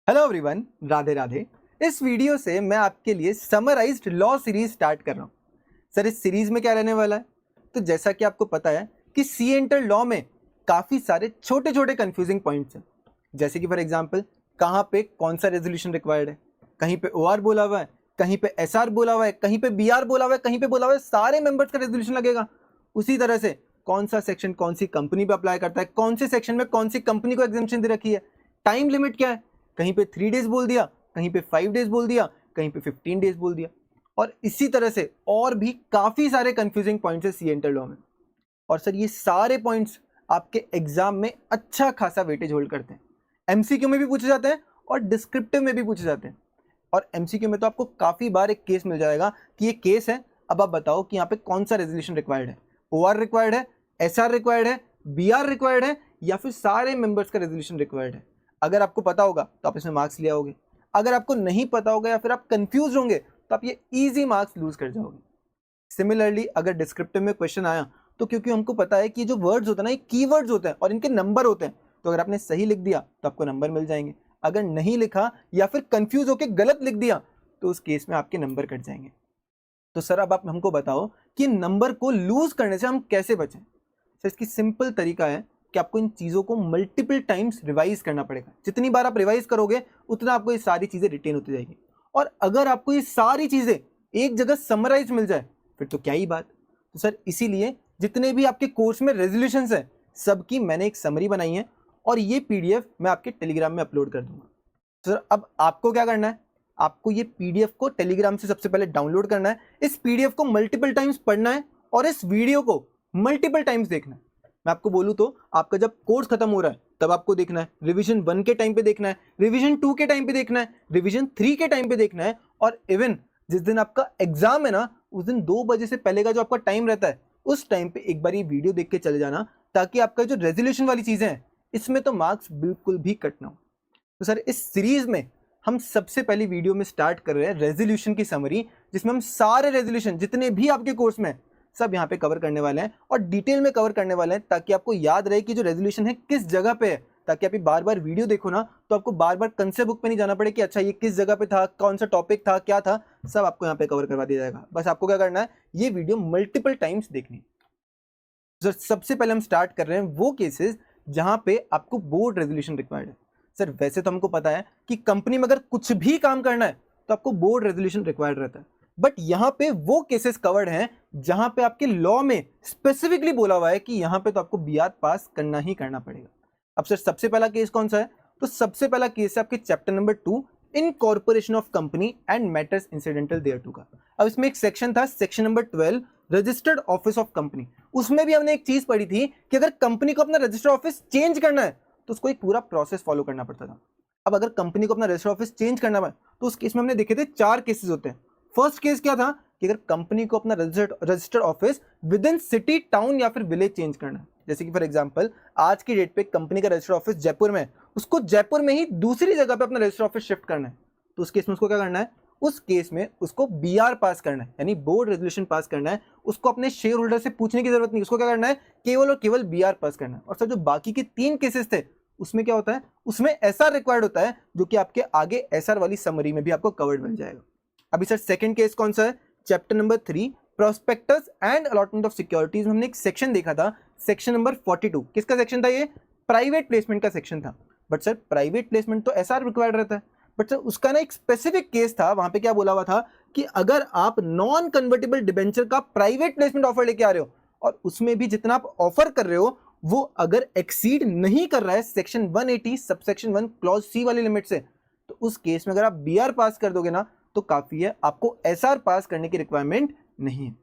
Hello everyone, Radhe Radhe. इस video से मैं आपके लिए समराइज्ड लॉ सीरीज स्टार्ट कर रहा हूँ। सर, इस सीरीज में क्या रहने वाला है? तो जैसा कि आपको पता है कि सी एंटर लॉ में काफ़ी सारे छोटे छोटे कंफ्यूजिंग पॉइंट्स हैं। जैसे कि फॉर एग्जांपल, कहाँ पे कौन सा रेजोल्यूशन रिक्वायर्ड है, कहीं पे ओ आर बोला हुआ है, कहीं पे एस आर बोला हुआ है, कहीं पे बी आर बोला हुआ है, कहीं पे बोला हुआ है सारे मेंबर्स का रेजोल्यूशन लगेगा। उसी तरह से कौन सा सेक्शन कौन सी कंपनी पे अप्लाई करता है, कौन से सेक्शन में कौन सी कंपनी को एग्जेम्पशन दे रखी है, टाइम लिमिट क्या है, कहीं पे 3 डेज बोल दिया, कहीं पे 5 डेज बोल दिया, कहीं पे 15 डेज बोल दिया। और इसी तरह से और भी काफ़ी सारे कंफ्यूजिंग पॉइंट्स है सी एंटर लॉ में। और सर, ये सारे पॉइंट्स आपके एग्जाम में अच्छा खासा वेटेज होल्ड करते हैं। एमसीक्यू में भी पूछे जाते हैं और डिस्क्रिप्टिव में भी पूछे जाते हैं। और एमसीक्यू में तो आपको काफ़ी बार एक केस मिल जाएगा कि ये केस है, अब आप बताओ कि यहाँ पे कौन सा रेजोल्यूशन रिक्वायर्ड है, ओ आर रिक्वायर्ड है, एस आर रिक्वायर्ड है, बी आर रिक्वायर्ड है, या फिर सारे मेंबर्स का रेजोल्यूशन रिक्वायर्ड है। अगर आपको पता होगा तो आप इसमें मार्क्स ले आओगे। अगर आपको नहीं पता होगा या फिर आप कंफ्यूज होंगे तो आप ये इजी मार्क्स लूज कर जाओगे। सिमिलरली अगर डिस्क्रिप्टिव में क्वेश्चन आया तो क्योंकि हमको पता है कि जो वर्ड्स होते हैं ना, ये कीवर्ड्स होते हैं और इनके नंबर होते हैं, तो अगर आपने सही लिख दिया तो आपको नंबर मिल जाएंगे। अगर नहीं लिखा या फिर कंफ्यूज होकर गलत लिख दिया तो उस केस में आपके नंबर कट जाएंगे। तो सर, अब आप हमको बताओ कि नंबर को लूज करने से हम कैसे बचें। सर, इसकी सिंपल तरीका है कि आपको इन चीज़ों को मल्टीपल टाइम्स रिवाइज करना पड़ेगा। जितनी बार आप रिवाइज करोगे उतना आपको ये सारी चीज़ें रिटेन होती जाएगी। और अगर आपको ये सारी चीज़ें एक जगह समराइज मिल जाए फिर तो क्या ही बात। तो सर, इसीलिए जितने भी आपके कोर्स में रेजोल्यूशंस हैं सबकी मैंने एक समरी बनाई है और ये पीडीएफ मैं आपके टेलीग्राम में अपलोड कर दूंगा। सर, अब आपको क्या करना है, आपको ये पीडीएफ को टेलीग्राम से सबसे पहले डाउनलोड करना है, इस पीडीएफ को मल्टीपल टाइम्स पढ़ना है और इस वीडियो को मल्टीपल टाइम्स देखना है। मैं आपको बोलूं तो आपका जब कोर्स खत्म हो रहा है तब आपको देखना है, रिवीजन 1 के टाइम पे देखना है, रिवीजन 2 के टाइम पे देखना है, रिवीजन 3 के टाइम पे देखना है, और इवन जिस दिन आपका एग्जाम है ना, उस दिन 2 बजे से पहले का जो आपका टाइम रहता है उस टाइम पे एक बार ये वीडियो देख के चले जाना, ताकि आपका जो रेजोल्यूशन वाली चीजें हैं इसमें तो मार्क्स बिल्कुल भी कट ना हो। तो सर, इस सीरीज में हम सबसे पहली वीडियो में स्टार्ट कर रहे हैं रेजोल्यूशन की समरी, जिसमें हम सारे रेजोल्यूशन जितने भी आपके कोर्स में सब यहाँ पे कवर करने वाले हैं और डिटेल में कवर करने वाले हैं, ताकि आपको याद रहे कि जो रेजोल्यूशन है किस जगह पे है, ताकि आप बार बार वीडियो देखो ना तो आपको बार बार कंसेप्ट बुक पे नहीं जाना पड़े कि अच्छा ये किस जगह पे था, कौन सा टॉपिक था, क्या था, सब आपको यहाँ पे कवर करवा दिया जाएगा। बस आपको क्या करना है, ये वीडियो मल्टीपल टाइम्स देखनी। सर, सबसे पहले हम स्टार्ट कर रहे हैं वो केसेस जहां पे आपको बोर्ड रेजोल्यूशन रिक्वायर्ड है। सर, वैसे तो हमको पता है कि कंपनी में अगर कुछ भी काम करना है तो आपको बोर्ड रेजोल्यूशन रिक्वायर्ड रहता है, बट यहाँ पे वो केसेस कवर्ड हैं जहां पे आपके लॉ में स्पेसिफिकली बोला हुआ है कि यहाँ पे तो आपको बीआर पास करना ही करना पड़ेगा। अब सर, सबसे पहला केस कौन सा है? तो सबसे पहला केस है आपके chapter number 2, incorporation of company and matters incidental thereto का। अब इसमें एक सेक्शन था, section number 12, registered office of company. उसमें भी हमने एक चीज पढ़ी थी कि अगर कंपनी को अपना रजिस्टर्ड ऑफिस चेंज करना है तो उसको एक पूरा प्रोसेस फॉलो करना पड़ता था। अब अगर कंपनी को अपना रजिस्टर्ड ऑफिस चेंज करना है तो उस केस में हमने देखे थे 4 केसेस होते हैं। फर्स्ट केस क्या था कि अगर कंपनी को अपना registered office with in city, town या फिर विलेज चेंज करना है। जैसे कि फॉर एग्जांपल आज की डेट पे कंपनी का रजिस्टर्ड ऑफिस जयपुर में है, उसको जयपुर में ही दूसरी जगह पे अपना रजिस्टर्ड ऑफिस शिफ्ट करना है, तो उस केस में उसको क्या करना है, उस केस में उसको बीआर पास करना है, यानी बोर्ड रेजोल्यूशन पास करना है। उसको अपने शेयर होल्डर से पूछने की जरूरत नहीं, उसको क्या करना है, केवल और केवल बीआर पास करना है। और सर, जो बाकी के 3 केसेस थे उसमें क्या होता है, उसमें एसआर रिक्वायर्ड होता है, जो कि आपके आगे एसआर वाली समरी में भी आपको कवर्ड मिल जाएगा। अभी सर, सेकंड केस कौन सा है? Chapter number 3, prospectus and allotment of securities में हमने एक सेक्शन देखा था, सेक्शन नंबर 42। किसका सेक्शन था ये? प्राइवेट प्लेसमेंट का सेक्शन था। बट सर, प्राइवेट प्लेसमेंट तो एसआर रिक्वायर्ड रहता है, बट सर उसका ना एक स्पेसिफिक केस था, वहां पे क्या बोला हुआ था कि अगर आप नॉन कन्वर्टेबल डिबेंचर का प्राइवेट प्लेसमेंट ऑफर लेके आ रहे हो और उसमें भी जितना आप ऑफर कर रहे हो वो अगर एक्सीड नहीं कर रहा है सेक्शन 180 सबसेक्शन 1 क्लॉज सी वाली लिमिट से, तो उस केस में अगर आप बीआर पास कर दोगे ना तो काफी है, आपको एसआर पास करने की रिक्वायरमेंट नहीं है।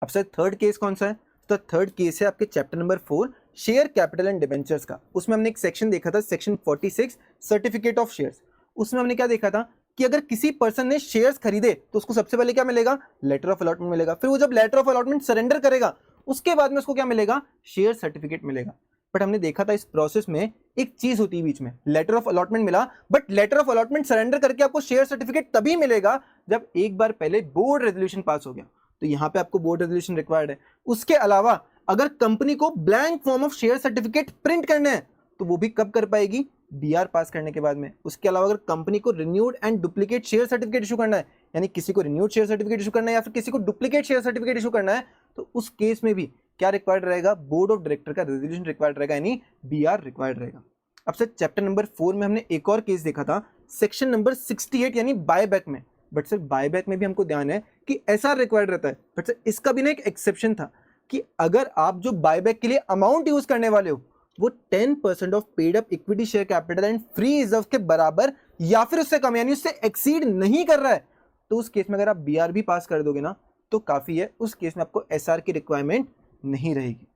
अब सर, थर्ड केस कौन सा है? तो थर्ड केस है आपके chapter number 4, share capital and debentures का। उसमें हमने एक सेक्शन देखा था, सेक्शन 46, सर्टिफिकेट ऑफ शेयर्स। उसमें हमने क्या देखा था कि अगर किसी पर्सन ने शेयर्स खरीदे तो उसको सबसे पहले क्या मिलेगा, लेटर ऑफ अलॉटमेंट मिलेगा। फिर वो जब लेटर ऑफ अलॉटमेंट सरेंडर करेगा उसके बाद में उसको क्या मिलेगा, शेयर सर्टिफिकेट मिलेगा। बट हमने देखा था इस प्रोसेस में एक चीज होती है बीच में, लेटर ऑफ अलॉटमेंट मिला, but later of allotment surrender करके आपको शेयर सर्टिफिकेट तभी मिलेगा जब एक बार पहले बोर्ड रेजोल्यूशन पास हो गया। तो यहाँ पे आपको बोर्ड रेजोल्यूशन रिक्वायर्ड है। उसके अलावा अगर कंपनी को blank form of share certificate print करने हैं तो वो भी कब कर पाएगी, बीआर पास करने के बाद में, उसके अलावा अगर कंपनी को renewed and duplicate share certificate issue करना है, यानी किसी को रिन्यूड शेयर सर्टिफिकेट इशू करना है या फिर किसी को डुप्लीकेट शेयर सर्टिफिकेट इशू करना है, तो उस केस में भी क्या रिक्वायर्ड रहेगा, बोर्ड ऑफ डायरेक्टर का रेजोल्यूशन रिक्वायर्ड रहेगा, यानी बीआर रिक्वायर्ड रहेगा। अब सर चैप्टर नंबर 4 में हमने एक और केस देखा था सेक्शन नंबर 68 यानी बायबैक में, बट सर बायबैक में भी हमको ध्यान है कि एसआर रिक्वायर्ड रहता है, बट सर इसका भी ना एक एक्सेप्शन था कि अगर आप जो बायबैक के लिए अमाउंट यूज करने वाले हो वो 10% of paid up equity share capital and free reserve के बराबर या फिर उससे कम यानी उससे एक्सीड नहीं कर रहा है, तो उस केस में अगर आप बीआर भी पास कर दोगे ना तो काफी है, उस केस में आपको एसआर की रिक्वायरमेंट नहीं रहेगी।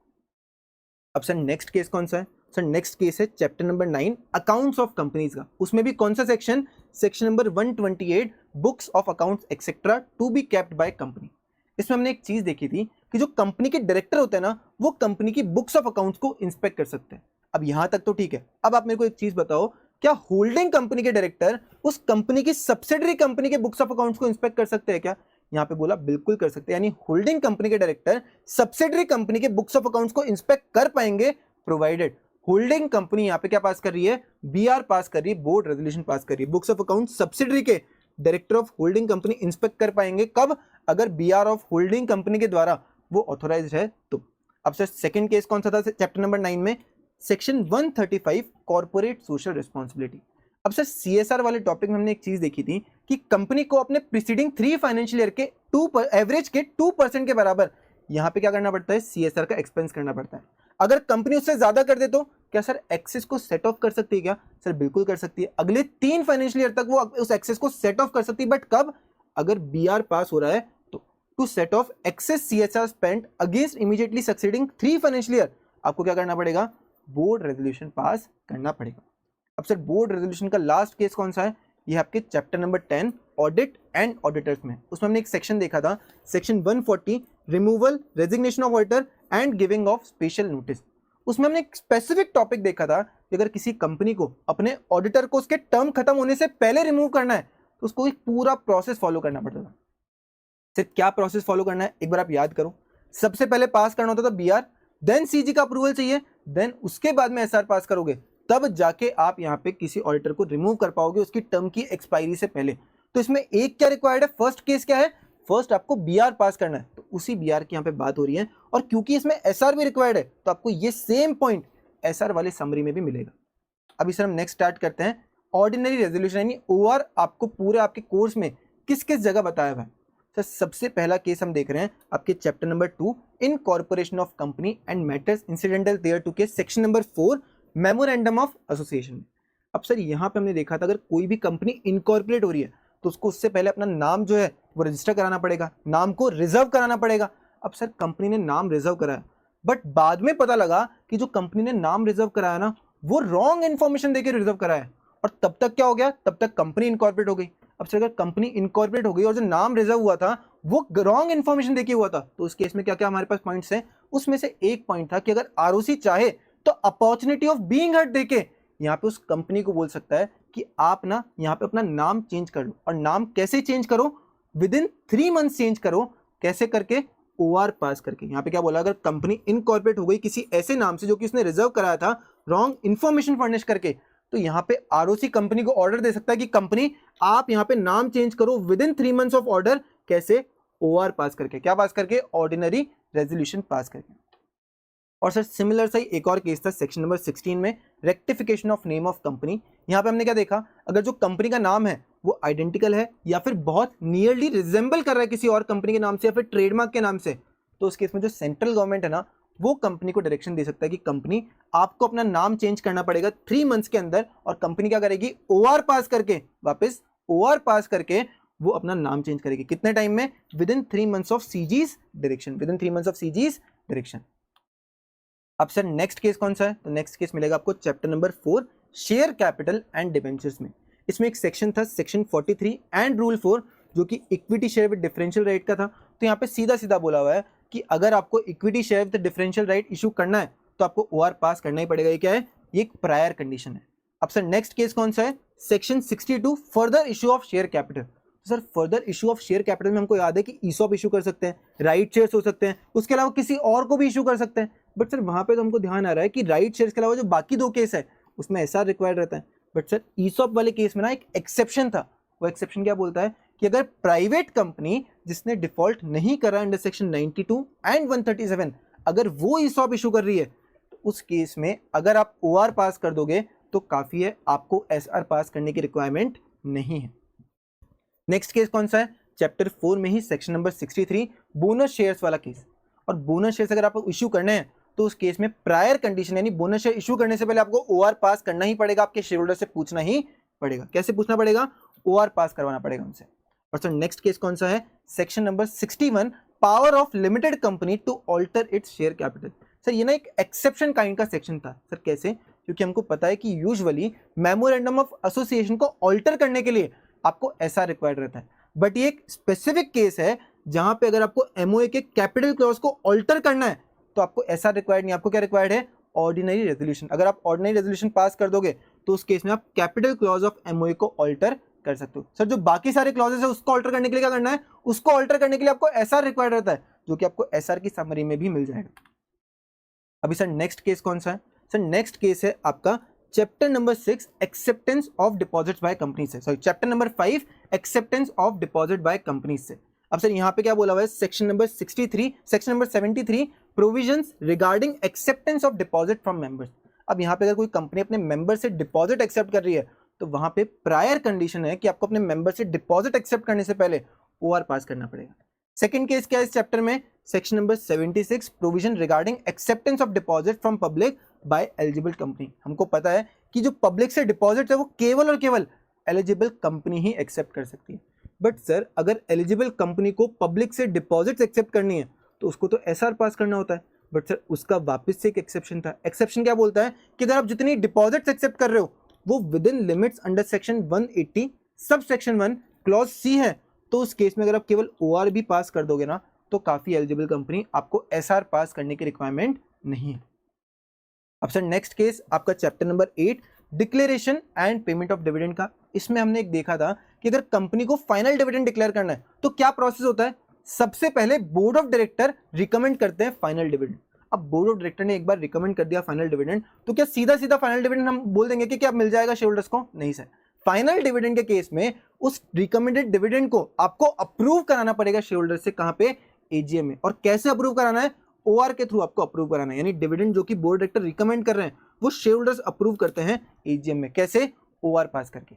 अब सर नेक्स्ट केस कौन सा है? सर नेक्स्ट केस है chapter number 9 accounts of companies का। उसमें भी कौन सा section? Section number 128 books of accounts etcetera to be kept by company. इसमें हमने एक चीज देखी थी कि जो कंपनी के डायरेक्टर होते हैं ना वो कंपनी की बुक्स ऑफ अकाउंट्स को इंस्पेक्ट कर सकते हैं। अब यहां तक तो ठीक है, अब आप मेरे को एक चीज बताओ, क्या होल्डिंग कंपनी के डायरेक्टर उस कंपनी की सब्सिडरी कंपनी के बुक्स ऑफ अकाउंट्स को इंस्पेक्ट कर सकते हैं क्या? यहां पे बोला बिल्कुल कर सकते हैं, यानी होल्डिंग कंपनी के डायरेक्टर सब्सिडरी कंपनी के बुक्स ऑफ अकाउंट्स को इंस्पेक्ट कर पाएंगे, प्रोवाइडेड होल्डिंग कंपनी यहां पे क्या पास कर रही है, बीआर पास कर रही है, बोर्ड रेजोल्यूशन पास कर रही है। बुक्स ऑफ अकाउंट सब्सिडरी के director of holding company inspect कर पाएंगे, कब? अगर बीआर ऑफ होल्डिंग कंपनी के द्वारा वो ऑथोराइज्ड है तो। अब सर सेकंड केस कौन सा था चैप्टर नंबर 9 में? Section 135 corporate social responsibility. अब सर सीएसआर वाले टॉपिक में हमने एक चीज देखी थी कि कंपनी को अपने प्रीसीडिंग 3 फाइनेंशियल ईयर के एवरेज के 2% के बराबर यहां पे क्या करना पड़ता है, सीएसआर का एक्सपेंस करना पड़ता है। अगर कंपनी उससे ज्यादा कर दे तो क्या सर एक्सेस को सेट ऑफ कर सकती है क्या? सर बिल्कुल कर सकती है, अगले 3 फाइनेंशियल ईयर तक वो उस एक्सेस को सेट ऑफ कर सकती है, बट कब? अगर बीआर पास हो रहा है तो। To set of excess CSR spend against immediately succeeding 3 financial year आपको क्या करना पड़ेगा, बोर्ड रेजोल्यूशन पास करना पड़ेगा। अब सर बोर्ड रेजोल्यूशन का लास्ट केस कौन सा है? ये आपके chapter number 10 audit and auditors में। उसमें हमने एक सेक्शन देखा था section 140 removal resignation of auditor and giving of special notice. उसमें हमने एक स्पेसिफिक टॉपिक देखा था कि अगर किसी कंपनी को अपने ऑडिटर को उसके टर्म खत्म होने से पहले रिमूव करना है तो उसको एक पूरा प्रोसेस फॉलो करना पड़ता था। सिर्फ क्या प्रोसेस फॉलो करना है एक बार आप याद करो, सबसे पहले पास करना होता था बीआर, देन सीजी का अप्रूवल चाहिए, देन उसके बाद में एसआर पास करोगे, तब जाके आप यहाँ पे किसी ऑडिटर को रिमूव कर पाओगे उसकी टर्म की एक्सपायरी से पहले। तो इसमें एक क्या रिक्वायर्ड है, फर्स्ट केस क्या है, फर्स्ट आपको बीआर पास करना है, तो उसी बीआर की यहाँ पे बात हो रही है। और क्योंकि इसमें एसआर भी रिक्वायर्ड है तो आपको ये सेम पॉइंट एसआर वाले समरी में भी मिलेगा। अभी सर हम नेक्स्ट स्टार्ट करते हैं ऑर्डिनरी रेजोल्यूशन, यानी ओआर आपको पूरे आपके कोर्स में किस किस जगह बताया हुआ है। सर सबसे पहला केस हम देख रहे हैं आपके chapter number 2 incorporation of company and matters incidental thereto के section number 4 memorandum of association. अब सर यहाँ पे हमने देखा था अगर कोई भी कंपनी इनकॉर्पोरेट हो रही है तो उसको उससे पहले अपना नाम जो है वो रजिस्टर कराना पड़ेगा, नाम को रिजर्व कराना पड़ेगा। अब सर कंपनी ने नाम रिजर्व कराया, बट बाद में पता लगा कि जो कंपनी ने नाम रिजर्व कराया ना वो रॉन्ग इन्फॉर्मेशन देके रिजर्व कराया, और तब तक क्या हो गया, तब तक कंपनी इनकॉर्पोरेट हो गई। अब सर अगर कंपनी इनकॉर्पोरेट हो गई और जो नाम रिजर्व हुआ था वो रॉन्ग इन्फॉर्मेशन देके हुआ था, तो उस केस में क्या क्या हमारे पास पॉइंट्स हैं, उसमें से एक पॉइंट था कि अगर आरओसी चाहे तो अपॉर्चुनिटी ऑफ बीइंग हर्ट देके यहाँ पे उस कंपनी को बोल सकता है कि आप ना यहाँ पे अपना नाम चेंज कर लो, और नाम कैसे चेंज करो, विद इन 3 मंथ्स चेंज करो, कैसे करके, ओआर पास करके। यहाँ पे क्या बोला, अगर कंपनी इनकॉर्पोरेट हो गई किसी ऐसे नाम से जो कि उसने रिजर्व कराया था रॉन्ग इन्फॉर्मेशन फर्निश करके, तो यहाँ पे आरओसी कंपनी को ऑर्डर दे सकता है कि कंपनी आप यहाँ पे नाम चेंज करो with in 3 months of order, कैसे, ओआर पास करके, क्या पास करके, ऑर्डिनरी रेजोल्यूशन पास करके। और सर सिमिलर सा ही एक और केस था सेक्शन नंबर 16 में rectification of name of company. यहाँ पे हमने क्या देखा, अगर जो कंपनी का नाम है वो आइडेंटिकल है या फिर बहुत नियरली रिजेंबल कर रहा है किसी और कंपनी के नाम से या फिर ट्रेडमार्क के नाम से, तो उस केस में जो सेंट्रल गवर्नमेंट है ना वो कंपनी को डायरेक्शन दे सकता है कि कंपनी आपको अपना नाम चेंज करना पड़ेगा 3 मंथ्स के अंदर, और कंपनी क्या करेगी, ओआर पास करके, वापस ओआर पास करके वो अपना नाम चेंज करेगी। कितने टाइम में, within 3 months of CG's direction, within 3 months of CG's direction. अब सर नेक्स्ट केस कौन सा है, तो नेक्स्ट केस मिलेगा आपको chapter number 4 share capital and debentures में। इसमें एक सेक्शन था सेक्शन 43 एंड रूल 4 जो कि equity share with differential right का था। तो यहाँ पे सीधा सीधा बोला हुआ है कि अगर आपको equity share with differential right issue करना है तो आपको ओआर पास करना ही पड़ेगा। ये क्या है, ये एक प्रायर कंडीशन है। अब सर नेक्स्ट केस कौन सा है, section 62 further issue of share capital. Sir further issue of share capital में हमको याद है कि ईसॉप इशू कर सकते हैं, राइट शेयर्स हो सकते हैं, उसके अलावा किसी और को भी इशू कर सकते हैं। बट सर वहां पे तो हमको ध्यान आ रहा है कि राइट शेयर्स के अलावा जो बाकी 2 केस है उसमें एसआर रिक्वायर्ड रहता है। बट सर ईसॉप वाले केस में ना एक एक्सेप्शन था। वो एक्सेप्शन क्या बोलता है कि अगर प्राइवेट कंपनी जिसने डिफॉल्ट नहीं करा अंडर सेक्शन 92 एंड 137 अगर वो ईसॉप इशू कर रही है तो उस केस में अगर आप ओआर पास कर दोगे तो काफी है, आपको एसआर पास करने की रिक्वायरमेंट नहीं है। नेक्स्ट केस कौन सा है? चैप्टर 4 में ही सेक्शन नंबर 63 बोनस शेयर्स वाला केस। और बोनस शेयर्स अगर आपको इशू करने हैं तो उस केस में प्रायर कंडीशन यानी बोनस शेयर इशू करने से पहले आपको ओआर पास करना ही पड़ेगा, आपके शेयर होल्डर से पूछना ही पड़ेगा। कैसे पूछना पड़ेगा? ओआर पास करवाना पड़ेगा उनसे। और सर नेक्स्ट केस कौन सा है? Section number 61 power of limited company to alter its share capital. Sir ये ना एक एक्सेप्शन काइंड का सेक्शन था। सर कैसे? क्योंकि हमको पता है कि यूजुअली मेमोरेंडम ऑफ एसोसिएशन को ऑल्टर करने के लिए आपको एसआर रिक्वायर्ड रहता है, बट ये एक स्पेसिफिक केस है जहां पे अगर आपको एमओए के कैपिटल क्लॉज को ऑल्टर करना है तो आपको एसआर रिक्वायर्ड नहीं, आपको क्या रिक्वायर्ड है? Ordinary resolution. अगर आप ऑर्डिनरी रेजोल्यूशन पास कर दोगे तो उस केस में आप कैपिटल क्लॉज ऑफ एमओए को ऑल्टर कर सकते हो। सर जो बाकी सारे क्लॉजेस है उसको ऑल्टर करने के लिए क्या करना है? उसको ऑल्टर करने के लिए आपको एसआर रिक्वायर्ड रहता है, जो कि आपको एसआर की समरी में भी मिल जाएगा। अभी सर नेक्स्ट केस कौन सा है? सर नेक्स्ट केस है आपका chapter number 6 acceptance of deposit by company से, sorry chapter number 5 acceptance of deposit by company से। अब सर यहाँ पे क्या बोला हुआ है? Section number 73 provisions regarding acceptance of deposit from members. अब यहाँ पे अगर कोई कंपनी अपने मेंबर से डिपॉजिट एक्सेप्ट कर रही है तो वहां पे प्रायर कंडीशन है कि आपको अपने मेंबर से डिपॉजिट एक्सेप्ट करने से पहले ओआर पास करना पड़ेगा। सेकंड केस क्या है इस चैप्टर में? Section number 76 provision regarding acceptance of deposit from public by eligible company. हमको पता है कि जो पब्लिक से डिपॉजिट है वो केवल और केवल एलिजिबल कंपनी ही एक्सेप्ट कर सकती है। बट सर अगर एलिजिबल कंपनी को पब्लिक से डिपॉजिट एक्सेप्ट करनी है तो उसको तो एसआर पास करना होता है। बट सर उसका वापस से एक एक्सेप्शन था। एक्सेप्शन क्या बोलता है कि अगर आप जितनी डिपॉजिट एक्सेप्ट कर रहे हो वो with in limits under section 180 sub section 1 clause C है तो उस केस में अगर आप केवल ओआर भी पास कर दोगे ना तो काफी एलिजिबल कंपनी, आपको एसआर पास करने की रिक्वायरमेंट नहीं है। अब सर नेक्स्ट केस आपका chapter number 8 declaration and payment of dividend का। इसमें हमने एक देखा था कि अगर कंपनी को फाइनल डिविडेंड डिक्लेयर करना है तो क्या प्रोसेस होता है? सबसे पहले बोर्ड ऑफ डायरेक्टर रिकमेंड करते हैं फाइनल डिविडेंड। अब बोर्ड ऑफ डायरेक्टर ने एक बार रिकमेंड कर दिया फाइनल डिविडेंड तो क्या सीधा सीधा फाइनल डिविडेंड हम बोल देंगे कि क्या मिल जाएगा शेयर होल्डर्स को? नहीं सर, फाइनल डिविडेंड के केस में उस रिकमेंडेड डिविडेंड को आपको अप्रूव कराना पड़ेगा शेयर होल्डर से। कहां पे? एजीएम में। और कैसे अप्रूव कराना है? ओआर के थ्रू आपको अप्रूव कराना है, यानी डिविडेंड जो कि बोर्ड डायरेक्टर रिकमेंड कर रहे हैं वो शेयर होल्डर्स अप्रूव करते हैं एजीएम में। कैसे? ओआर पास करके।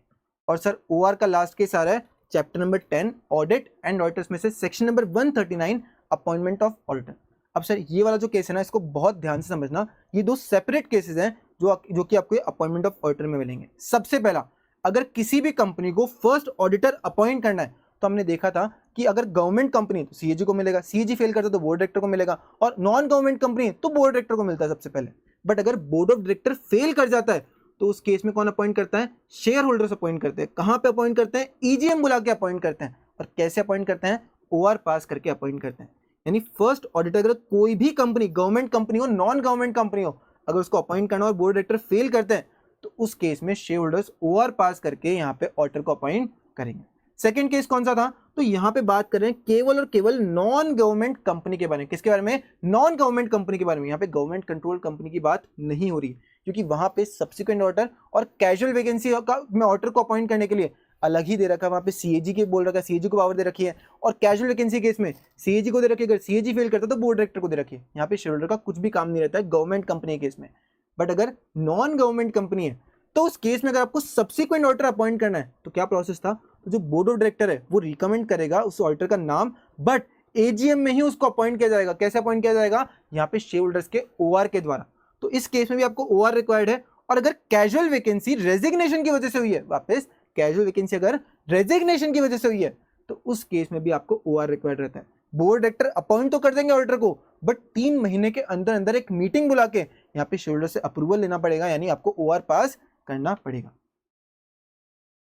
और सर ओआर का लास्ट केस आ रहा है chapter number 10 audit and auditors में से section number 139 appointment of auditor. अब सर ये वाला जो केस है ना इसको बहुत ध्यान से समझना, ये दो सेपरेट केसेस हैं जो कि आपको अपॉइंटमेंट ऑफ ऑडिटर में मिलेंगे। सबसे पहला, अगर किसी भी कंपनी को फर्स्ट ऑडिटर अपॉइंट करना है तो हमने देखा था कि अगर गवर्नमेंट कंपनी तो सीएजी को मिलेगा, सीएजी फेल करता तो बोर्ड डायरेक्टर को मिलेगा, और नॉन गवर्नमेंट कंपनी तो बोर्ड डायरेक्टर को मिलता है सबसे पहले। बट अगर बोर्ड ऑफ डायरेक्टर फेल कर जाता है तो उस केस में कौन अपॉइंट करता है? शेयर होल्डर्स अपॉइंट करते हैं। कहां पे अपॉइंट करते हैं? ईजीएम बुला के अपॉइंट करते हैं। और कैसे अपॉइंट करते हैं? ओआर पास करके अपॉइंट करते हैं। यानी फर्स्ट ऑडिटर अगर कोई भी कंपनी, गवर्नमेंट कंपनी हो नॉन गवर्नमेंट कंपनी हो, अगर उसको अपॉइंट करना और बोर्ड डायरेक्टर फेल करते हैं तो उस केस में शेयर होल्डर्स ओआर पास करके यहाँ पे ऑडिटर को अपॉइंट करेंगे। सेकंड केस कौन सा था? तो यहाँ पे बात कर रहे हैं केवल और केवल नॉन गवर्नमेंट कंपनी के बारे में। किसके बारे में? नॉन गवर्नमेंट कंपनी के बारे में। यहाँ पे गवर्नमेंट कंट्रोल कंपनी की बात नहीं हो रही है क्योंकि वहां पे सब्सिक्वेंट ऑर्डर और कैजुअल वैकेंसी में ऑर्डर को अपॉइंट करने के लिए अलग ही दे रखा है। वहां पे सीएजी के बोल रखा है, सीएजी को पावर दे रखी है, और कैजुअल वैकेंसी केस में सीएजी को दे रखी है। अगर सीएजी फेल करता तो बोर्ड डायरेक्टर को दे रखी है। यहाँ पे शेयर होल्डर का कुछ भी काम नहीं रहता है गवर्नमेंट कंपनी के केस में। बट अगर नॉन गवर्नमेंट कंपनी है तो उस केस में अगर आपको सब्सिक्वेंट ऑडिटर अपॉइंट करना है तो क्या प्रोसेस था? तो जो बोर्ड ऑफ डायरेक्टर है वो रिकमेंड करेगा उस ऑडिटर का नाम, बट एजीएम में ही उसको अपॉइंट किया जाएगा। कैसे अपॉइंट किया जाएगा? यहाँ पे शेयर होल्डर्स के ओआर के द्वारा। तो इस केस में भी आपको ओआर रिक्वायर्ड है। और अगर कैजुअल वैकेंसी रेजिग्नेशन की वजह से हुई है, वापस कैजुअल वैकेंसी अगर रेजिग्नेशन की वजह से हुई है तो उस केस में भी आपको ओआर रिक्वायर्ड रहता है। बोर्ड डायरेक्टर अपॉइंट तो कर देंगे ऑडिटर को, बट 3 महीने के अंदर अंदर एक मीटिंग बुला के यहाँ पे शेयर होल्डर से अप्रूवल लेना पड़ेगा, यानी आपको ओआर पास करना पड़ेगा।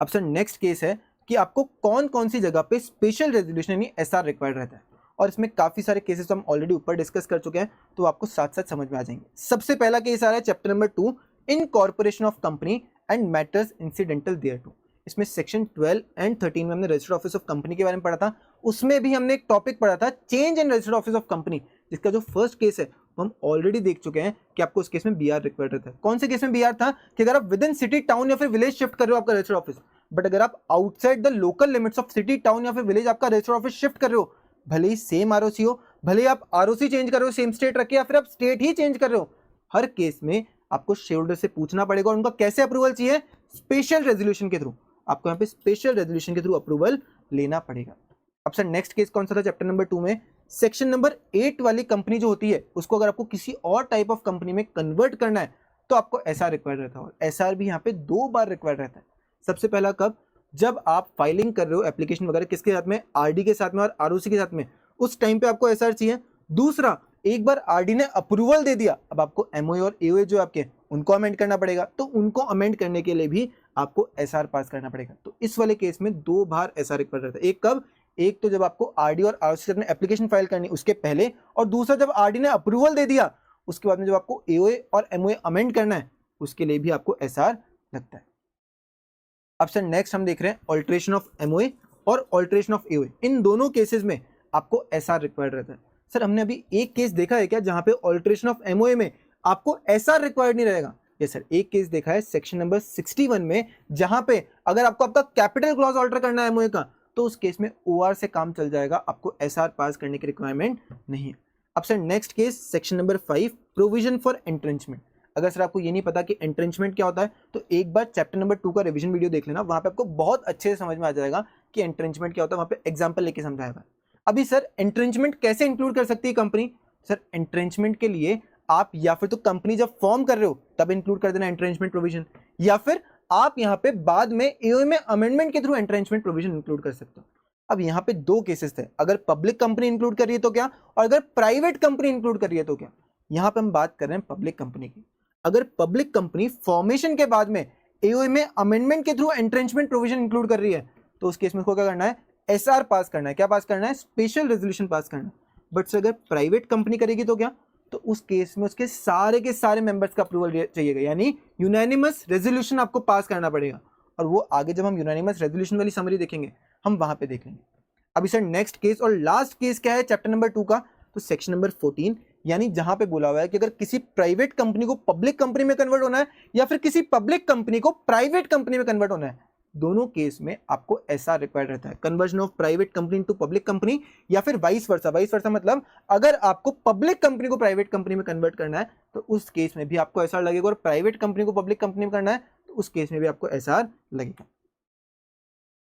अब सर नेक्स्ट केस है कि आपको कौन कौन सी जगह पे स्पेशल रेजोल्यूशन यानी एसआर रिक्वायर्ड रहता है, और इसमें काफी सारे केसेस हम ऑलरेडी ऊपर डिस्कस कर चुके हैं तो आपको साथ साथ समझ में आ जाएंगे। सबसे पहला केस आ रहा है chapter number 2 incorporation of company and matters incidental thereto. इसमें सेक्शन 12 एंड 13 में हमने रजिस्टर्ड ऑफिस ऑफ कंपनी के बारे में पढ़ा था। उसमें भी हमने एक टॉपिक पढ़ा था change in registered office of company, जिसका जो फर्स्ट केस है वो हम ऑलरेडी देख चुके हैं कि आपको उस केस में बीआर रिक्वायर्ड रहता है। कौन से केस में बीआर था कि अगर आप विद इन सिटी टाउन या फिर विलेज शिफ्ट कर रहे हो आपका रजिस्टर्ड ऑफिस, बट अगर आप outside the local limits of city town या फिर विलेज आपका रजिस्टर्ड ऑफिस शिफ्ट कर रहे हो, भले ही सेम आरओसी हो, भले ही आप आरओसी चेंज कर रहे हो सेम स्टेट रखे या फिर आप स्टेट ही चेंज कर रहे हो, हर केस में आपको शेयर होल्डर से पूछना पड़ेगा और उनका कैसे अप्रूवल चाहिए, स्पेशल रेजोल्यूशन के थ्रू। आपको यहाँ पे स्पेशल रेजोल्यूशन के थ्रू अप्रूवल लेना पड़ेगा। अब सर नेक्स्ट केस कौन सा था चैप्टर नंबर 2 में, सेक्शन नंबर 8 वाली कंपनी जो होती है उसको अगर आपको किसी और टाइप ऑफ कंपनी में कन्वर्ट करना है तो आपको एसआर रिक्वायर्ड रहता है, और एसआर भी यहाँ पे 2 बार रिक्वायर्ड रहता है। सबसे पहला कब, जब आप फाइलिंग कर रहे हो एप्लीकेशन वगैरह किसके साथ में, आरडी के साथ में और आरओसी के साथ में, उस टाइम पे आपको एसआर चाहिए। दूसरा, एक बार आरडी ने अप्रूवल दे दिया, अब आपको एमओए और एओए जो आपके उनको अमेंड करना पड़ेगा, तो उनको अमेंड करने के लिए भी आपको एसआर पास करना पड़ेगा। तो इस वाले केस में 2 बार एसआर रिक्वायर्ड रहता है। एक कब, एक तो जब आपको आरडी और आरओसी से अपने एप्लीकेशन फाइल करनी उसके पहले, और दूसरा जब आरडी ने अप्रूवल दे दिया उसके बाद में जब आपको एओए और एमओए अमेंड करना है उसके लिए भी आपको एसआर लगता है। अब सर नेक्स्ट हम देख रहे हैं ऑल्टरेशन ऑफ एमओए और ऑल्टरेशन ऑफ एओए, इन दोनों केसेस में आपको एसआर रिक्वायर्ड रहता है। सर हमने अभी एक केस देखा है क्या जहां पे ऑल्टरेशन ऑफ एमओए में आपको एसआर रिक्वायर्ड नहीं रहेगा? यस सर, एक केस देखा है सेक्शन नंबर 61 में, जहां पे अगर आपको आपका कैपिटल क्लॉज ऑल्टर करना है एमओए का तो उस केस में ओआर से काम चल जाएगा, आपको एसआर पास करने की रिक्वायरमेंट नहीं है। अब sir next case section number 5 provision for entrenchment. अगर सर आपको ये नहीं पता कि एंट्रेंचमेंट क्या होता है तो एक बार चैप्टर नंबर 2 का रिवीजन वीडियो देख लेना, वहां पे आपको बहुत अच्छे से समझ में आ जाएगा कि एंट्रेंचमेंट क्या होता है, वहां पे एग्जांपल लेके समझाएगा। अभी सर एंट्रेंचमेंट कैसे इंक्लूड कर सकती है कंपनी? सर एंट्रेंचमेंट के लिए आप या फिर तो कंपनी जब फॉर्म कर रहे हो तब इंक्लूड कर देना एंट्रेंचमेंट प्रोविजन, या फिर आप यहाँ पे बाद में एओए में अमेंडमेंट के थ्रू एंट्रेंचमेंट प्रोविजन इंक्लूड कर सकते हो। अब यहाँ पे 2 केसेस थे, अगर पब्लिक कंपनी इंक्लूड कर रही है तो क्या, और अगर प्राइवेट कंपनी इंक्लूड कर रही है तो क्या। यहाँ पे हम बात कर रहे हैं पब्लिक कंपनी की। अगर पब्लिक कंपनी फॉर्मेशन के बाद में एओए में अमेंडमेंट के थ्रू एंट्रेंचमेंट प्रोविजन इंक्लूड कर रही है तो उस केस में क्या करना है, एसआर पास करना है। क्या पास करना है? स्पेशल रेजोल्यूशन पास करना है। बट सर अगर प्राइवेट कंपनी करेगी तो क्या, तो उस केस में उसके सारे के सारे मेंबर्स का अप्रूवल चाहिएगा, यानी यूनानिमस रेजोल्यूशन आपको पास करना पड़ेगा, और वो आगे जब हम यूनानिमस रेजोल्यूशन वाली समरी देखेंगे हम वहां पे देख लेंगे। अभी सर नेक्स्ट केस और लास्ट केस क्या है चैप्टर नंबर 2 का, तो सेक्शन नंबर 14, यानी जहां पे बोला हुआ है कि अगर किसी प्राइवेट कंपनी को पब्लिक कंपनी में कन्वर्ट होना है या फिर किसी पब्लिक कंपनी को प्राइवेट कंपनी में कन्वर्ट होना है, दोनों केस में आपको एसआर रिक्वायर्ड रहता है, conversion of private company to public company, या फिर वाइस वर्सा। वाइस वर्सा मतलब अगर आपको पब्लिक कंपनी को प्राइवेट कंपनी में कन्वर्ट करना है तो उस केस में भी आपको एसआर लगेगा, और प्राइवेट कंपनी को पब्लिक कंपनी में करना है तो उस केस में भी आपको एसआर लगेगा।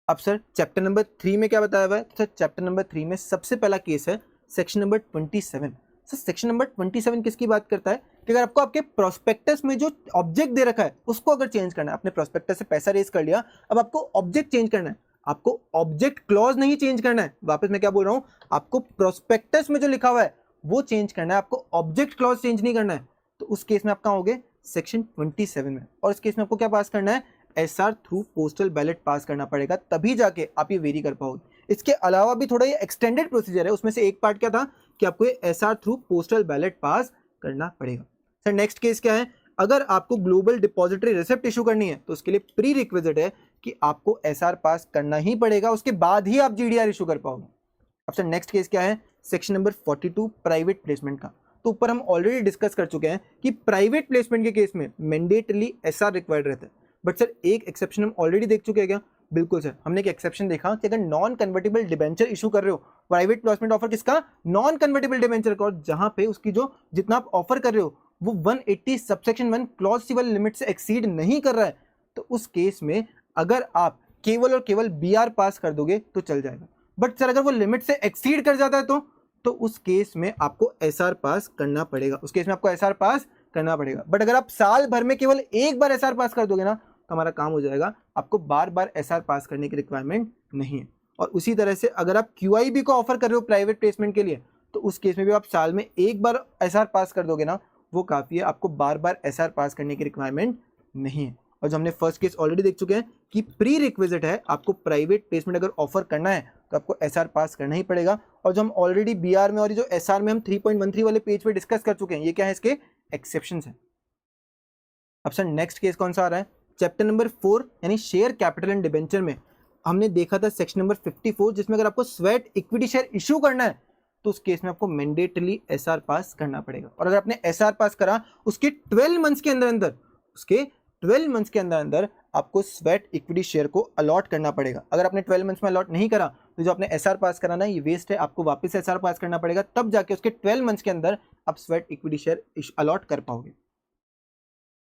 अब सर चैप्टर नंबर 3 में क्या बताया हुआ है? तो सर चैप्टर नंबर 3 में सबसे पहला केस है section number 27। Sir section number 27 किसकी बात करता है कि अगर आपको आपके प्रोस्पेक्टस में जो ऑब्जेक्ट दे रखा है उसको अगर चेंज करना है, आपने प्रोस्पेक्टस से पैसा रेज कर लिया, अब आपको ऑब्जेक्ट चेंज करना है, आपको ऑब्जेक्ट क्लॉज नहीं चेंज करना है। वापस मैं क्या बोल रहा हूं, आपको प्रोस्पेक्टस में जो लिखा हुआ है वो चेंज करना है, आपको ऑब्जेक्ट क्लॉज चेंज नहीं करना है। तो उस केस में आप कहाँ होगे, सेक्शन 27 में, और इस केस में आपको क्या पास करना है, एसआर थ्रू पोस्टल बैलेट पास करना पड़ेगा, तभी जाके आप ये वेरी कर पाओगे। इसके अलावा भी थोड़ा ये एक्सटेंडेड प्रोसीजर है, उसमें से एक पार्ट क्या था कि आपको ये एसआर थ्रू पोस्टल बैलेट पास करना पड़ेगा। सर नेक्स्ट केस क्या है, अगर आपको ग्लोबल डिपॉजिटरी रिसिप्ट इशू करनी है तो उसके लिए प्री रिक्विजिट है कि आपको एसआर पास करना ही पड़ेगा, उसके बाद ही आप जीडीआर इशू कर पाओगे। अब सर नेक्स्ट केस क्या है, सेक्शन नंबर 42 प्राइवेट प्लेसमेंट का। तो ऊपर हम ऑलरेडी डिस्कस कर चुके हैं कि प्राइवेट प्लेसमेंट के केस में मैंडेटली एसआर रिक्वायर्ड रहता है, बट सर एक एक्सेप्शन हम ऑलरेडी देख चुके हैं क्या? बिल्कुल सर, हमने एक एक्सेप्शन देखा कि अगर नॉन कन्वर्टेबल डिबेंचर इशू कर रहे हो, प्राइवेट प्लेसमेंट ऑफर किसका, नॉन कन्वर्टेबल डिबेंचर का, और जहां पे उसकी जो जितना आप ऑफर कर रहे हो वो 180 सबसेक्शन 1 क्लॉज सी वाली लिमिट से एक्सीड नहीं कर रहा है, तो उस केस में अगर आप केवल और केवल बीआर पास कर दोगे तो चल जाएगा। बट सर अगर वो लिमिट से एक्सीड कर जाता है तो उस केस में आपको एसआर पास करना पड़ेगा, उस केस में आपको एसआर पास करना पड़ेगा। बट अगर आप साल भर में केवल एक बार एसआर पास कर दोगे ना तो हमारा काम हो जाएगा, आपको बार बार एसआर पास करने की रिक्वायरमेंट नहीं है। और उसी तरह से अगर आप क्यूआईबी को ऑफर कर रहे हो प्राइवेट प्लेसमेंट के लिए तो उस केस में भी आप साल में एक बार एसआर पास कर दोगे ना, वो काफ़ी है, आपको बार बार एसआर पास करने की रिक्वायरमेंट नहीं है। और जो हमने फर्स्ट केस ऑलरेडी देख चुके हैं कि प्री रिक्विजिट है, आपको प्राइवेट प्लेसमेंट अगर ऑफर करना है तो आपको एसआर पास करना ही पड़ेगा। और जो हम ऑलरेडी बीआर में और जो एसआर में हम 3.13 वाले पेज पे डिस्कस कर चुके हैं, ये क्या है, इसके एक्सेप्शंस हैं। अब सर नेक्स्ट केस कौन सा आ रहा है, चैप्टर नंबर 4 यानी शेयर कैपिटल एंड डिबेंचर में हमने देखा था सेक्शन नंबर 54, जिसमें अगर आपको स्वेट इक्विटी शेयर इशू करना है तो उस केस में आपको मैंडेटली एसआर पास करना पड़ेगा। और अगर आपने एसआर पास करा उसके 12 मंथ्स के अंदर अंदर आपको स्वेट इक्विटी शेयर को अलॉट करना पड़ेगा। अगर आपने 12 मंथ्स में अलॉट नहीं करा तो जो आपने एसआर पास कराना ये वेस्ट है, आपको वापस एसआर पास करना पड़ेगा, तब जाके उसके 12 मंथ्स के अंदर आप स्वेट इक्विटी शेयर अलॉट कर पाओगे।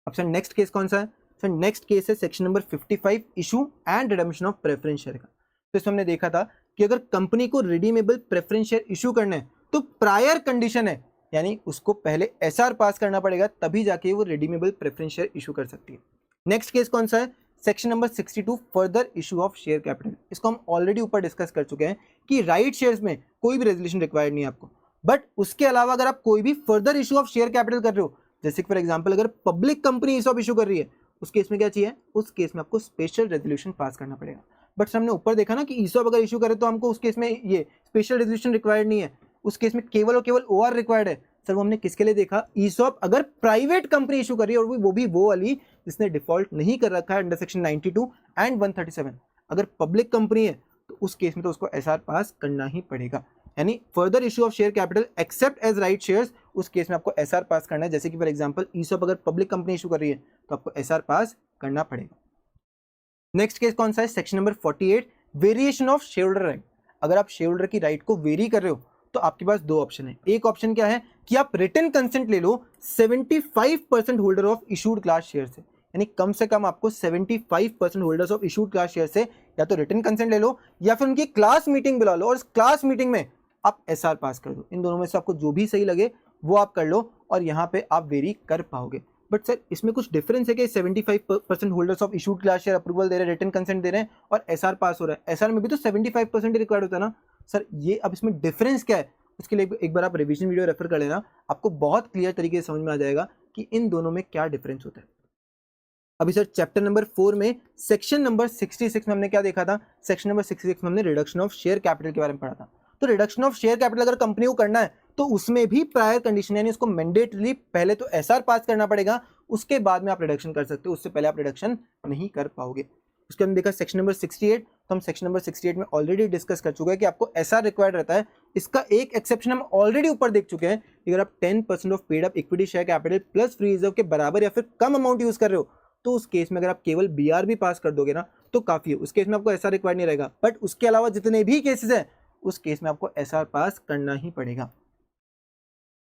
अब सर नेक्स्ट केस कौन सा है? सर नेक्स्ट केस है section number 55 issue and redemption of preference share का। तो इसमें हमने देखा था कि अगर कंपनी को रिडीमेबल प्रेफरेंस शेयर इशू करना है तो प्रायर कंडीशन है, यानी उसको पहले एसआर पास करना पड़ेगा, तभी जाके वो रिडीमेबल प्रेफरेंस शेयर इशू कर सकती है। नेक्स्ट केस कौन सा है? Section number 62 further issue of share capital. इसको हम ऑलरेडी ऊपर डिस्कस कर चुके हैं कि राइट शेयर्स में कोई भी रेजोल्यूशन रिक्वायर्ड नहीं है आपको, बट उसके अलावा अगर आप कोई भी further issue of share capital कर रहे हो, जैसे फॉर एग्जांपल अगर पब्लिक कंपनी ईसॉप इशू कर रही है, उस केस में क्या चाहिए? उस केस में आपको स्पेशल रेजोल्यूशन पास करना पड़ेगा। बट हमने ऊपर देखा ना कि ईसॉप अगर इशू करे तो हमको उस केस में ये स्पेशल रेजोल्यूशन रिक्वायर्ड नहीं है, उस केस में केवल और केवल ओआर रिक्वायर्ड है। सर वो हमने किसके लिए देखा? ईसॉप अगर प्राइवेट कंपनी इशू कर रही है और वो भी वो वाली जिसने डिफॉल्ट नहीं कर रखा है अंडर सेक्शन 92 एंड 137। अगर पब्लिक कंपनी है तो उस केस में तो उसको एसआर पास करना ही पड़ेगा, यानी further issue of share capital except as right shares, उस केस में आपको एसआर पास करना है। जैसे कि फॉर एग्जांपल ईसॉप अगर पब्लिक कंपनी इशू कर रही है तो आपको एसआर पास करना पड़ेगा। नेक्स्ट केस कौन सा है? Section number 48 variation of share holder right. अगर आप शेयर होल्डर की राइट को वेरी कर रहे हो तो आपके पास दो ऑप्शन है। एक ऑप्शन क्या है कि आप रिटन कंसेंट ले लो 75% holder of issued class share से, यानी कम से कम आपको 75% holders of issued class share से या तो रिटन कंसेंट ले लो या फिर उनकी क्लास मीटिंग बुला लो और इस क्लास मीटिंग में आप एसआर पास कर दो। इन दोनों में से आपको जो भी सही लगे वो आप कर लो और यहाँ पे आप वेरी कर पाओगे। बट सर इसमें कुछ डिफरेंस है कि 75% holders of issued class share approval दे रहे हैं, रिटन कंसेंट दे रहे हैं और एसआर पास हो रहा है। एसआर में भी तो 75% ही रिक्वायर्ड होता है ना सर। ये अब इसमें डिफरेंस क्या है उसके लिए एक बार आप रिवीजन वीडियो रेफर कर लेना, आपको बहुत क्लियर तरीके से समझ में आ जाएगा कि इन दोनों में क्या डिफरेंस होता है। अभी सर चैप्टर नंबर 4 में सेक्शन नंबर 66 में हमने क्या देखा था? सेक्शन नंबर 66 में हमने रिडक्शन ऑफ शेयर कैपिटल के बारे में पढ़ा था। तो रिडक्शन ऑफ शेयर कैपिटल अगर कंपनी को करना है तो उसमें भी प्रायर कंडीशन, यानी उसको मैंडेटली पहले तो एसआर पास करना पड़ेगा, उसके बाद में आप रिडक्शन कर सकते हो, उससे पहले आप रिडक्शन नहीं कर पाओगे। उसके हमने देखा सेक्शन नंबर 68, तो हम सेक्शन नंबर 68 में ऑलरेडी डिस्कस कर चुके हैं कि आपको एसआर रिक्वायर्ड रहता है। इसका एक एक्सेप्शन हम ऑलरेडी ऊपर देख चुके हैं, अगर आप 10% of paid up equity share capital plus free reserve के बराबर या फिर कम अमाउंट यूज कर रहे हो तो उस केस में अगर आप केवल बीआर भी पास कर दोगे ना तो काफी है, उस केस में आपको एसआर रिक्वायर्ड नहीं रहेगा। बट उसके अलावा जितने भी केसेस हैं उस केस में आपको एसआर पास करना ही पड़ेगा।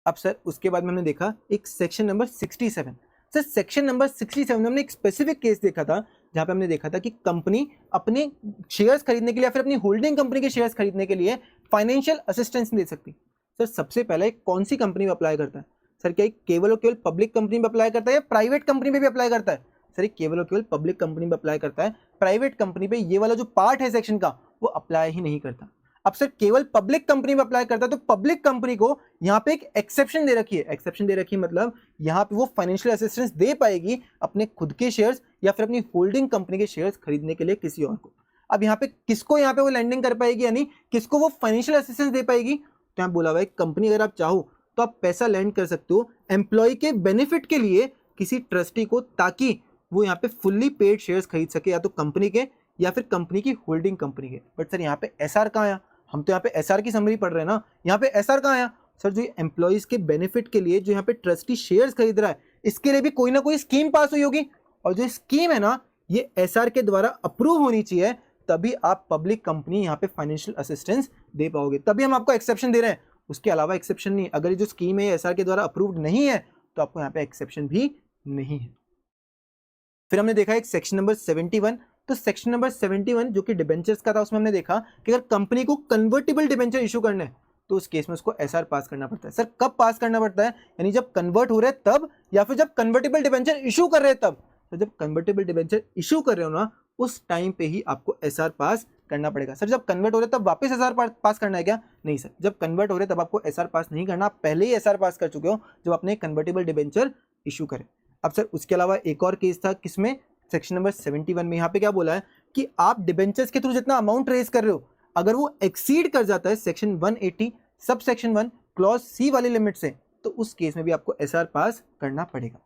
अब सर उसके बाद में हमने देखा एक section number 67। Sir section number 67 में हमने एक स्पेसिफिक केस देखा था जहां पे हमने देखा था कि कंपनी अपने शेयर्स खरीदने के लिए या फिर अपनी होल्डिंग कंपनी के शेयर्स खरीदने के लिए फाइनेंशियल असिस्टेंस नहीं दे सकती। सर सबसे पहले कौन सी कंपनी में अप्लाई करता है? सर क्या केवल और केवल पब्लिक कंपनी में अप्लाई करता है या प्राइवेट कंपनी में भी अप्लाई करता है? सर केवल और केवल पब्लिक कंपनी में अप्लाई करता है, प्राइवेट कंपनी पे ये वाला जो पार्ट है सेक्शन का वो अप्लाई ही नहीं करता। अब सर केवल पब्लिक कंपनी में अप्लाई करता है तो पब्लिक कंपनी को यहाँ पे एक एक्सेप्शन दे रखी है। एक्सेप्शन दे रखी है मतलब यहाँ पे वो फाइनेंशियल असिस्टेंस दे पाएगी अपने खुद के शेयर्स या फिर अपनी होल्डिंग कंपनी के शेयर्स खरीदने के लिए किसी और को। अब यहाँ पे किसको यहाँ पे वो लैंडिंग कर पाएगी, यानी किसको वो फाइनेंशियल असिस्टेंस दे पाएगी? तो यहाँ बोला हुआ है कंपनी अगर आप चाहो तो आप पैसा लैंड कर सकते हो एम्प्लॉय के बेनिफिट के लिए किसी ट्रस्टी को, ताकि वो यहाँ पे फुल्ली पेड शेयर्स खरीद सके या तो कंपनी के या फिर कंपनी की होल्डिंग कंपनी के। बट सर यहाँ पे एसआर कहाँ आया? हम तो यहाँ पे एसआर की समरी पढ़ रहे हैं ना, यहाँ पे एसआर कहाँ आया? सर जो एम्प्लॉइज के बेनिफिट के लिए जो यहाँ पे ट्रस्टी शेयर्स खरीद रहा है इसके लिए भी कोई ना कोई स्कीम पास हुई होगी और जो स्कीम है ना ये एसआर के द्वारा अप्रूव होनी चाहिए, तभी आप पब्लिक कंपनी यहाँ पे फाइनेंशियल असिस्टेंस दे पाओगे, तभी हम आपको एक्सेप्शन दे रहे हैं। उसके अलावा एक्सेप्शन नहीं। अगर ये जो स्कीम है एसआर के द्वारा अप्रूव्ड नहीं है तो आपको यहाँ पे एक्सेप्शन भी नहीं है। फिर हमने देखा एक सेक्शन नंबर 71। तो सेक्शन नंबर 71 जो कि डिबेंचर्स का था उसमें हमने देखा कि अगर कंपनी को कन्वर्टिबल डिबेंचर इशू करना है तो उस केस में उसको एसआर पास करना पड़ता है। सर कब पास करना पड़ता है? यानी जब कन्वर्ट हो रहे हैं तब या फिर जब कन्वर्टिबल डिबेंचर इशू कर रहे हैं तब। तो जब कन्वर्टिबल डिबेंचर इशू कर रहे हो ना उस टाइम पे ही आपको एसआर पास करना पड़ेगा। सर जब कन्वर्ट हो रहे तब वापस एसआर पास करना है क्या? नहीं सर, जब कन्वर्ट हो रहे तब आपको एसआर पास नहीं करना, आप पहले ही एसआर पास कर चुके हो जब आपने कन्वर्टिबल डिबेंचर इशू करे। अब सर उसके अलावा एक और केस था किसमें? सेक्शन नंबर 71 में। यहाँ पे क्या बोला है कि आप डिबेंचर्स के थ्रू जितना अमाउंट रेज कर रहे हो अगर वो एक्सीड कर जाता है section 180 sub section 1 clause C वाली लिमिट से तो उस केस में भी आपको एसआर पास करना पड़ेगा।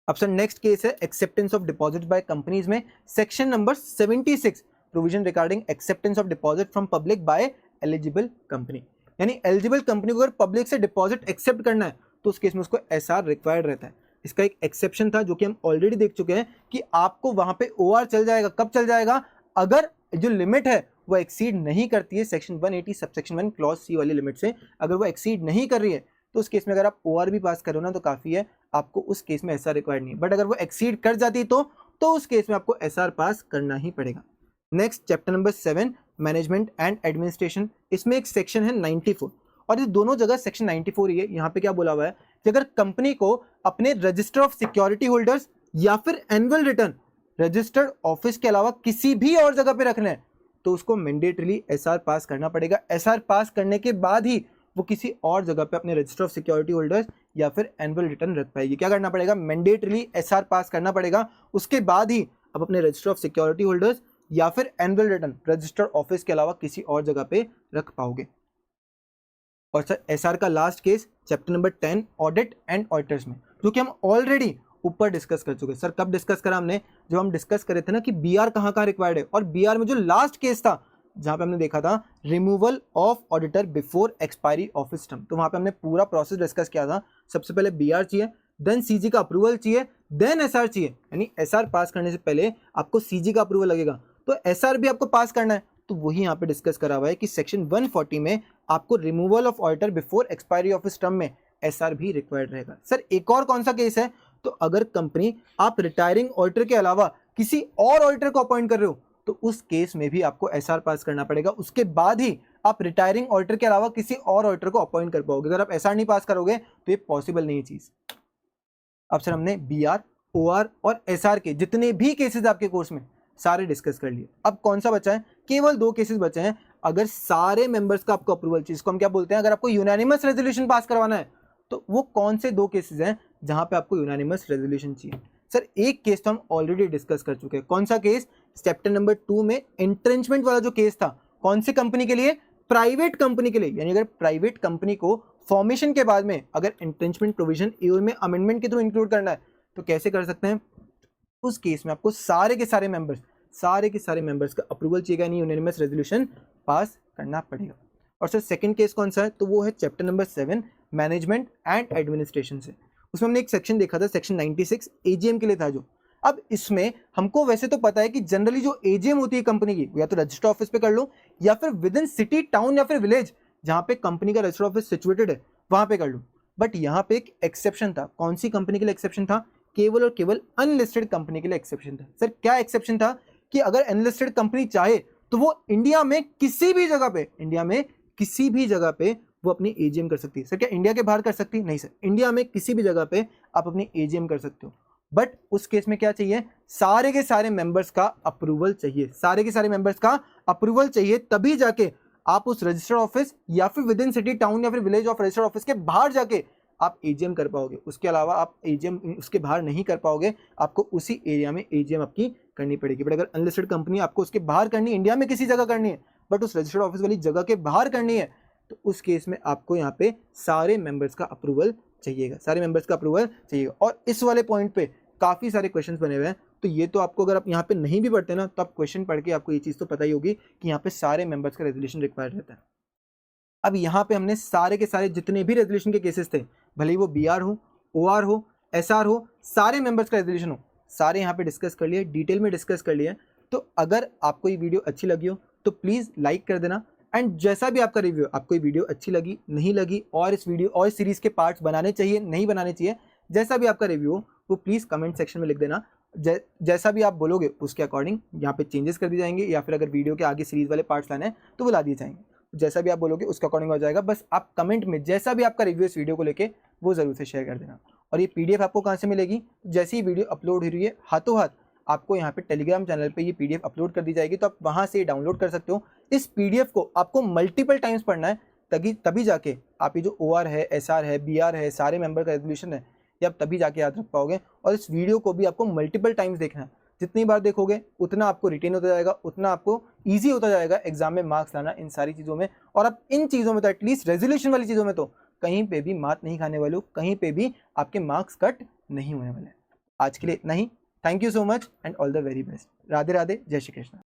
अब सर नेक्स्ट केस है acceptance of deposit by companies में section number 76 provision regarding acceptance of deposit from public by eligible company. यानी एलिजिबल कंपनी को अगर पब्लिक से डिपॉजिट एक्सेप्ट करना है तो उस केस में उसको एसआर रिक्वायर्ड रहता है। इसका एक एक्सेप्शन था जो कि हम ऑलरेडी देख चुके हैं कि आपको वहां पे ओआर चल जाएगा। कब चल जाएगा? अगर जो लिमिट है वो एक्सीड नहीं करती है सेक्शन 180 सबसेक्शन 1 क्लॉज सी वाली लिमिट से, अगर वो एक्सीड नहीं कर रही है तो उस केस में अगर आप ओआर भी पास करो ना तो काफी है, आपको उस केस में एसआर रिक्वायर्ड नहीं है। बट अगर वो एक्सीड कर जाती तो उस केस में आपको एसआर पास करना ही पड़ेगा। Next chapter number 7 management and administration. इसमें एक सेक्शन है 94 और ये दोनों जगह सेक्शन 94 ही है। यहाँ पे क्या बोला हुआ है कि अगर कंपनी को अपने रजिस्टर ऑफ सिक्योरिटी होल्डर्स या फिर एनुअल रिटर्न रजिस्टर्ड ऑफिस के अलावा किसी भी और जगह पे रखना है तो उसको मैंडेटरीली एसआर पास करना पड़ेगा। एसआर पास करने के बाद ही वो किसी और जगह पे अपने रजिस्टर ऑफ सिक्योरिटी होल्डर्स या फिर एनुअल रिटर्न रख पाएगी। क्या करना पड़ेगा? मैंडेटरीली एसआर पास करना पड़ेगा। उसके बाद ही आप अपने रजिस्टर ऑफ सिक्योरिटी होल्डर्स या फिर एनुअल रिटर्न रजिस्टर्ड ऑफिस के अलावा किसी और जगह पे रख पाओगे। और सर एसआर का last case chapter number 10 audit and auditors में, जो कि हम ऑलरेडी ऊपर डिस्कस कर चुके हैं। सर कब डिस्कस करा हमने? जब हम डिस्कस करे थे ना कि बीआर कहाँ कहाँ रिक्वायर्ड है, और बीआर में जो लास्ट केस था जहां पे हमने देखा था removal of auditor before expiry of his term, तो वहां पे हमने पूरा प्रोसेस डिस्कस किया था। सबसे पहले बीआर चाहिए, देन सीजी का अप्रूवल चाहिए, देन एसआर चाहिए। यानी एसआर पास करने से पहले आपको सीजी का अप्रूवल लगेगा, तो एसआर भी आपको पास करना है। तो वही यहाँ पे डिस्कस करा हुआ है कि सेक्शन 140 में आपको removal of auditor before expiry of his term में एसआर भी रिक्वायर्ड रहेगा। सर एक और कौन सा केस है? तो अगर कंपनी आप रिटायरिंग ऑडिटर के अलावा किसी और ऑडिटर को अपॉइंट कर रहे हो तो उस केस में भी आपको एसआर पास करना पड़ेगा। उसके बाद ही आप रिटायरिंग ऑडिटर के अलावा किसी और ऑडिटर को अपॉइंट कर पाओगे। अगर आप एसआर नहीं पास करोगे तो ये पॉसिबल नहीं है चीज। अब सर हमने बीआर, ओआर और एसआर के जितने भी केसेस आपके कोर्स में सारे डिस्कस कर लिए। अब कौन सा बचा है? केवल 2 केसेस बचे हैं। अगर सारे मेंबर्स का आपको अप्रूवल चाहिए, इसको हम क्या बोलते हैं, अगर आपको यूनानिमस रेजोल्यूशन पास करवाना है तो वो कौन से 2 केसेस हैं जहां पे आपको यूनानिमस रेजोल्यूशन चाहिए? सर एक केस तो हम ऑलरेडी डिस्कस कर चुके हैं। कौन सा केस? चैप्टर नंबर 2 में एंट्रेंचमेंट वाला जो केस था। कौन सी कंपनी के लिए? प्राइवेट कंपनी के लिए। यानी अगर प्राइवेट कंपनी को फॉर्मेशन के बाद में अगर एंट्रेंचमेंट प्रोविजन एओ में अमेंडमेंट के थ्रू इंक्लूड करना है तो कैसे कर सकते हैं? उस केस में आपको सारे के सारे मेंबर्स का अप्रूवल चाहिए, यानी यूनानिमस रेजोल्यूशन पास करना पड़ेगा। और सर सेकंड केस कौन सा है? तो वो है chapter number 7 management and administration से। उसमें हमने एक सेक्शन देखा था, सेक्शन 96 एजीएम के लिए था जो। अब इसमें हमको वैसे तो पता है कि जनरली जो एजीएम होती है कंपनी की या तो रजिस्टर ऑफिस पे कर लो या फिर विद इन सिटी, टाउन या फिर विलेज जहां पे कंपनी का रजिस्टर ऑफिस सिचुएटेड है वहां पे कर लो। बट यहाँ पे एक एक्सेप्शन था। कौन सी कंपनी के लिए एक्सेप्शन था? केवल और केवल अनलिस्टेड कंपनी के लिए एक्सेप्शन था। सर क्या एक्सेप्शन था? कि अगर अनलिस्टेड कंपनी चाहे तो वो इंडिया में किसी भी जगह पे वो अपनी एजीएम कर सकती है। सर क्या इंडिया के बाहर कर सकती है? नहीं सर, इंडिया में किसी भी जगह पे आप अपनी एजीएम कर सकते हो। बट उस केस में क्या चाहिए? सारे के सारे मेंबर्स का अप्रूवल चाहिए, तभी जाके आप उस रजिस्टर्ड ऑफिस या फिर विद इन सिटी, टाउन या फिर विलेज ऑफ रजिस्टर्ड ऑफिस के बाहर जाके आप एजीएम कर पाओगे। उसके अलावा आप एजीएम उसके बाहर नहीं कर पाओगे, आपको उसी एरिया में एजीएम आपकी करनी पड़ेगी। बट अगर अनलिस्टेड कंपनी आपको उसके बाहर करनी है, इंडिया में किसी जगह करनी है बट उस रजिस्टर्ड ऑफिस वाली जगह के बाहर करनी है, तो उस केस में आपको यहाँ पे सारे मेंबर्स का अप्रूवल चाहिएगा। और इस वाले पॉइंट पे काफी सारे क्वेश्चंस बने हुए हैं, तो ये तो आपको अगर आप यहाँ पे नहीं भी पढ़ते ना तो आप क्वेश्चन पढ़ के आपको ये चीज़ तो पता ही होगी कि यहाँ पे सारे मेंबर्स का रेजोल्यूशन रिक्वायर्ड रहता है। अब यहाँ पे हमने सारे के सारे जितने भी रेजोल्यूशन के केसेस थे, भले ही वो बीआर हो, ओआर हो, एसआर हो, सारे मेंबर्स का रेजोल्यूशन हो, सारे यहाँ पे डिस्कस कर लिए, डिटेल में डिस्कस कर लिए। तो अगर आपको ये वीडियो अच्छी लगी हो तो प्लीज़ लाइक कर देना। एंड जैसा भी आपका रिव्यू, आपको ये वीडियो अच्छी लगी, नहीं लगी, और इस वीडियो और इस सीरीज़ के पार्ट्स बनाने चाहिए, नहीं बनाने चाहिए, जैसा भी आपका रिव्यू हो वो प्लीज़ कमेंट सेक्शन में लिख देना। जैसा भी आप बोलोगे उसके अकॉर्डिंग यहाँ पे चेंजेस कर दिए जाएंगे, या फिर अगर वीडियो के आगे सीरीज़ वाले पार्ट्स लाने हैं तो वो ला दिए जाएंगे। जैसा भी आप बोलोगे उसके अकॉर्डिंग हो जाएगा। बस आप कमेंट में जैसा भी आपका रिव्यू इस वीडियो को लेके वो ज़रूर से शेयर कर देना। और ये पीडीएफ आपको कहाँ से मिलेगी? जैसे ही वीडियो अपलोड हो रही है हाथों हाथ आपको यहाँ पे टेलीग्राम चैनल पे ये पीडीएफ अपलोड कर दी जाएगी, तो आप वहाँ से डाउनलोड कर सकते हो। इस पीडीएफ को आपको मल्टीपल टाइम्स पढ़ना है, तभी जाके आप ये जो ओआर है, एसआर है, बीआर है, सारे मेंबर का रेजोल्यूशन है, ये आप तभी जाके याद रख पाओगे। और इस वीडियो को भी आपको मल्टीपल टाइम्स देखना है। जितनी बार देखोगे उतना आपको रिटेन होता जाएगा, उतना आपको ईजी होता जाएगा एग्जाम में मार्क्स लाना इन सारी चीज़ों में। और आप इन चीज़ों में तो एटलीस्ट रेजोल्यूशन वाली चीज़ों में तो कहीं पे भी मात नहीं खाने वाले हो, कहीं पे भी आपके मार्क्स कट नहीं होने वाले। आज के लिए इतना ही। Thank you so much and all the very best. Radhe Radhe, जय श्री कृष्ण।